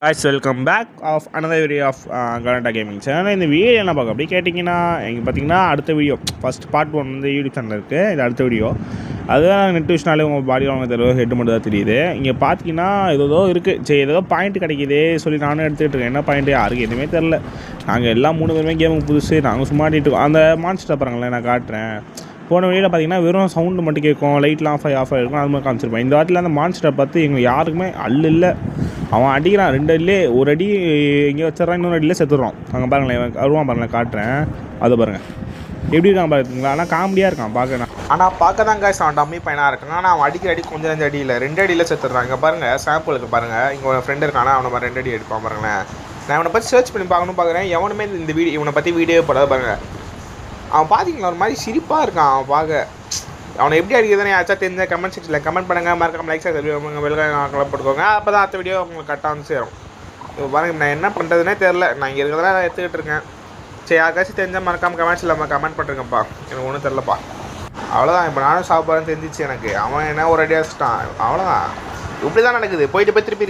guys, welcome back of another video of Galanta Gaming channel. இந்த video என்ன பார்க்க அப்படி கேட்டிங்கன்னா இங்கே பார்த்தீங்கன்னா அடுத்த வீடியோ ஃபஸ்ட் பார்ட் 1 வந்து யூடியூப் சேனல் இருக்குது. இது அடுத்த வீடியோ அதுதான் நெட் விஷனாலே உங்கள் பாடி வாங்க தருவோம் ஹெட் மட்டும் தான் தெரியுது. இங்கே பார்த்தீங்கன்னா ஏதோ இருக்குது, சரி ஏதோ பாயிண்ட் கிடைக்கிதே சொல்லி நானும் எடுத்துகிட்டு இருக்கேன். என்ன பாயிண்ட்டு யாருக்கு எதுவுமே தெரில. நாங்கள் எல்லாம் 3 பேருமே கேமுக்கு புதுசு, நாங்கள் சும்மா இருக்கோம். அந்த மான்ஸ்டர் பாருங்களேன், நான் காட்டுறேன். போன வழியில் பார்த்தீங்கன்னா வெறும் சவுண்டு மட்டும் கேட்கும், லைட்லாம் ஆஃப் ஆகிருக்கும், அது மாதிரி காமிச்சிருப்பேன். இந்த வாட்டில் அந்த மான்ஸ்டரை பார்த்து எங்களுக்கு யாருக்குமே இல்லை. அவன் அடிக்கிறான் 2 அடியிலே, ஒரு அடி இங்கே வச்சிடறான், இன்னொரு அடியிலே செத்துடுறான். அங்கே பாருங்களேன், அருவான் பாருங்களேன், காட்டுறேன். அதை பாருங்கள் எப்படி இருக்கான் பார்த்துங்களா. ஆனால் காமெடியாக இருக்கான் பார்க்கணும். ஆனால் பார்க்க தான் காய்ஸ் அவன் டம்மி பையனாக இருக்கான். ஆனால் அவன் அடிக்கிற அடி கொஞ்சம் அடியில் 2 அடியில் செத்துடுறான். இங்கே பாருங்கள் சாம்பிளுக்கு பாருங்கள், இங்கே ஒரு ஃப்ரெண்டு இருக்கானா, அவனை மாதிரி 2 அடி எடுப்பான் பாருங்களேன். நான் இவனை பற்றி சர்ச் பண்ணி பார்க்குறேன். எவனுமே இந்த வீடியோ இவனை பற்றி வீடியோ போடாத பாருங்கள். அவன் பார்த்தீங்களா ஒரு மாதிரி சிரிப்பாக இருக்கான். அவன் பார்க்க அவனை எப்படி அடிக்கிறதுனே யாச்சா தெரிஞ்ச கமெண்ட் செக்ஷனில் கமெண்ட் பண்ணுங்கள், மறக்காம லைக் வெல்கம் போட்டுக்கோங்க. அப்போ தான் அடுத்த வீடியோ உங்களுக்கு கரெக்டாக வந்து சேரும். இப்போ பாருங்கள் நான் என்ன பண்ணுறதுனே தெரில. நான் இங்கே இருக்கிறதெல்லாம் நான் எடுத்துக்கிட்டு இருக்கேன். சரி யாருக்காச்சும் தெரிஞ்சால் மறக்காமல் கமெண்ட்ஸில் கமெண்ட் பண்ணுறேங்கப்பா, எனக்கு ஒன்றும் தெரிலப்பா. அவ்வளோதான். இப்போ நானும் சாப்பிட்றேன்னு தெரிஞ்சிச்சு எனக்கு. அவன் என்ன ஒரு ஐடியா வச்சுட்டான், அவ்வளோதான். இப்படி தான் நடக்குது. போயிட்டு போய் திருப்பி